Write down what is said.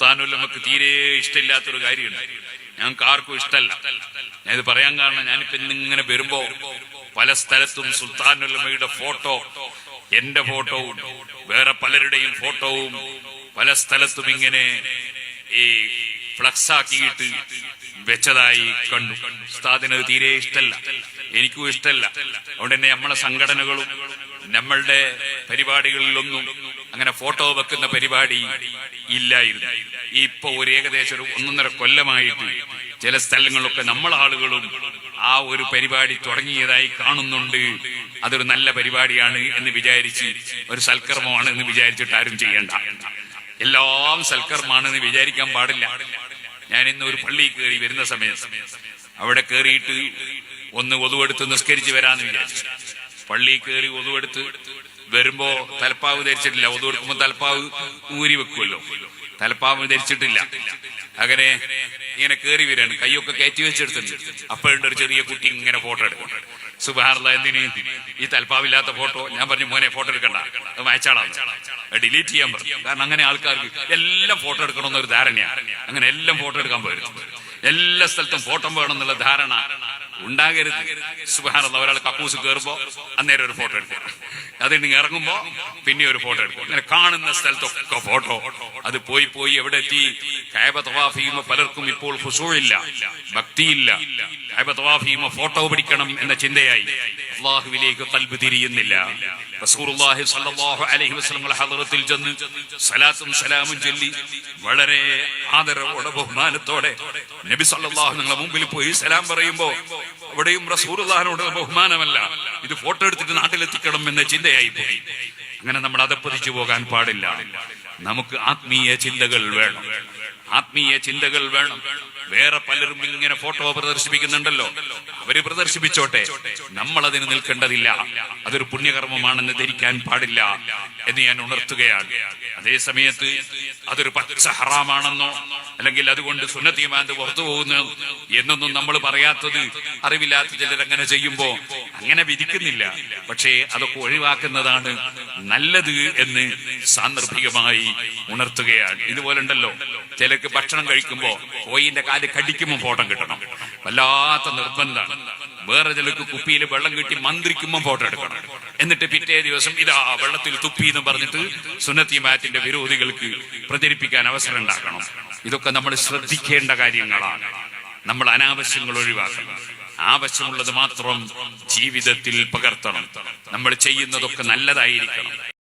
സുൽത്താനുല്ലമക്ക് തീരെ ഇഷ്ടമില്ലാത്തൊരു കാര്യമുണ്ട്. ഞങ്ങൾക്ക് ആർക്കും ഇഷ്ടമല്ല. ഞാനിത് പറയാൻ കാരണം, ഞാനിപ്പോ ഇന്നിങ്ങനെ വരുമ്പോ പല സ്ഥലത്തും സുൽത്താനുല്ലമയുടെ ഫോട്ടോ, എന്റെ ഫോട്ടോവും വേറെ പലരുടെയും ഫോട്ടോവും പല സ്ഥലത്തും ഇങ്ങനെ ഈ ഫ്ലക്സ് ആക്കിയിട്ട് വെച്ചതായി കണ്ടു. ഉസ്താദിനത് തീരെ ഇഷ്ടമല്ല, എനിക്കും ഇഷ്ടമല്ല. അതുകൊണ്ട് തന്നെ നമ്മളെ സംഘടനകളും നമ്മളുടെ പരിപാടികളിലൊന്നും അങ്ങനെ ഫോട്ടോ വെക്കുന്ന പരിപാടി ഇല്ലായിരുന്നു. ഇപ്പൊ ഒരു ഏകദേശം 1.5 കൊല്ലമായിട്ട് ചില സ്ഥലങ്ങളിലൊക്കെ നമ്മളാളുകളും ആ ഒരു പരിപാടി തുടങ്ങിയതായി കാണുന്നുണ്ട്. അതൊരു നല്ല പരിപാടിയാണ് എന്ന് വിചാരിച്ച്, ഒരു സൽക്കർമ്മമാണ് എന്ന് വിചാരിച്ചിട്ട് ആരും ചെയ്യണ്ട. എല്ലാം സൽക്കർമ്മാണെന്ന് വിചാരിക്കാൻ പാടില്ല. ഞാൻ ഇന്ന് ഒരു പള്ളിയിൽ കയറി വരുന്ന സമയത്ത് അവിടെ കയറിയിട്ട് ഒന്ന് ഒതുവെടുത്ത് നിസ്കരിച്ച് വരാന്ന് വിചാരിച്ചു. പള്ളിയിൽ കയറി ഒതുവെടുത്ത് വരുമ്പോ തലപ്പാവ് ധരിച്ചിട്ടില്ല. ഒതുവെടുക്കുമ്പോ തലപ്പാവ് ഊരി വെക്കുമല്ലോ, തലപ്പാവ് ധരിച്ചിട്ടില്ല. അങ്ങനെ ഇങ്ങനെ കയറി വരാണ്, കൈയൊക്കെ കയറ്റി വെച്ചെടുത്തിട്ടുണ്ട്. അപ്പോഴുണ്ട് ഒരു ചെറിയ കുട്ടി ഇങ്ങനെ ഫോട്ടോ എടുക്കും. സുബ്ഹാനല്ലാഹ്, എന്തിന് ഈ തലപ്പാവില്ലാത്ത ഫോട്ടോ? ഞാൻ പറഞ്ഞു, മോനെ ഫോട്ടോ എടുക്കണ്ട, അത് വായിച്ചാളാണ്, ഡിലീറ്റ് ചെയ്യാൻ പറഞ്ഞു. കാരണം അങ്ങനെ ആൾക്കാർക്ക് എല്ലാം ഫോട്ടോ എടുക്കണമെന്നൊരു ധാരണയാണ്. അങ്ങനെ എല്ലാം ഫോട്ടോ എടുക്കാൻ പോയിരുന്നു. എല്ലാ സ്ഥലത്തും ഫോട്ടോ വേണം എന്നുള്ള ധാരണ ഉണ്ടാകരുത്. സുബ്ഹാനല്ലാഹ്, ഒരാൾ കക്കൂസ് കയറുമ്പോ അന്നേരം ഒരു ഫോട്ടോ എടുക്കുക, അതിന് ഇറങ്ങുമ്പോ പിന്നെ ഒരു ഫോട്ടോ എടുക്കും. അങ്ങനെ കാണുന്ന സ്ഥലത്തൊക്കെ ഫോട്ടോ. അത് പോയി പോയി എവിടെ എത്തി? കഅബ തവാഫ് ചെയ്യുമ്പോ പലർക്കും ഇപ്പോൾ ഖുശൂഇല്ല, ഭക്തിയില്ല. കഅബ തവാഫ് ചെയ്യുമ്പോ ഫോട്ടോ പിടിക്കണം എന്ന ചിന്തയായി അല്ലാഹുവിലേക്ക് ഖൽബ് തിരിയുന്നില്ല. റസൂലുള്ളാഹി സ്വല്ലല്ലാഹു അലൈഹി വസല്ലം ഹദ്റത്തിൽ ചെന്ന് സലാത്തും സലാമും ചൊല്ലി വളരെ ആദരവോടെ ബഹുമാനത്തോടെ നബി സല്ലല്ലാഹു നിങ്ങളുടെ മുമ്പിൽ പോയി സലാം പറയുമ്പോ അവിടെയും റസൂലുള്ളാഹിനോട് ബഹുമാനമല്ല, ഇത് ഫോട്ടോ എടുത്തിട്ട് നാട്ടിലെത്തിക്കണം എന്ന ചിന്തയായി പോയി. അങ്ങനെ നമ്മൾ അതപ്പതിച്ചു പോകാൻ പാടില്ല. നമുക്ക് ആത്മീയ ചിന്തകൾ വേണം, ആത്മീയ ചിന്തകൾ വേണം. വേറെ പലരും ഇങ്ങനെ ഫോട്ടോ പ്രദർശിപ്പിക്കുന്നുണ്ടല്ലോ, അവര് പ്രദർശിപ്പിച്ചോട്ടെ, നമ്മൾ അതിന് നിൽക്കേണ്ടതില്ല. അതൊരു പുണ്യകർമ്മമാണെന്ന് ധരിക്കാൻ പാടില്ല എന്ന് ഞാൻ ഉണർത്തുകയാണ്. അതേ സമയത്ത് അതൊരു പച്ച ഹറാമാണെന്നോ അല്ലെങ്കിൽ അതുകൊണ്ട് സുന്നത്തിമാന്ത് പുറത്തു പോകുന്നു എന്നൊന്നും നമ്മൾ പറയാത്തത് അറിവില്ലാത്ത ചിലരങ്ങനെ ചെയ്യുമ്പോ അങ്ങനെ വിധിക്കുന്നില്ല. പക്ഷേ അതൊക്കെ ഒഴിവാക്കുന്നതാണ് നല്ലത് എന്ന് സാന്ദർഭികമായി ഉണർത്തുകയാണ്. ഇതുപോലെ ഉണ്ടല്ലോ, ചിലർക്ക് ഭക്ഷണം കഴിക്കുമ്പോ കോയിന്റെ കാല് കടിക്കുമ്പോൾ ഫോട്ടോ കിട്ടണം, വല്ലാത്ത നിർബന്ധമാണ്. വേറെ ചിലർക്ക് കുപ്പിയിൽ വെള്ളം കിട്ടി മന്ത്രിക്കുമ്പോൾ ഫോട്ടോ എടുക്കണം. എന്നിട്ട് പിറ്റേ ദിവസം ഇതാ വെള്ളത്തിൽ തുപ്പി എന്ന് പറഞ്ഞിട്ട് സുന്നത്തിമാത്തിന്റെ വിരോധികൾക്ക് പ്രചരിപ്പിക്കാൻ അവസരം ഉണ്ടാക്കണം. ഇതൊക്കെ നമ്മൾ ശ്രദ്ധിക്കേണ്ട കാര്യങ്ങളാണ്. നമ്മൾ അനാവശ്യങ്ങൾ ഒഴിവാക്കണം, ആവശ്യമുള്ളത് മാത്രം ജീവിതത്തിൽ പകർത്തണം. നമ്മൾ ചെയ്യുന്നതൊക്കെ നല്ലതായിരിക്കണം.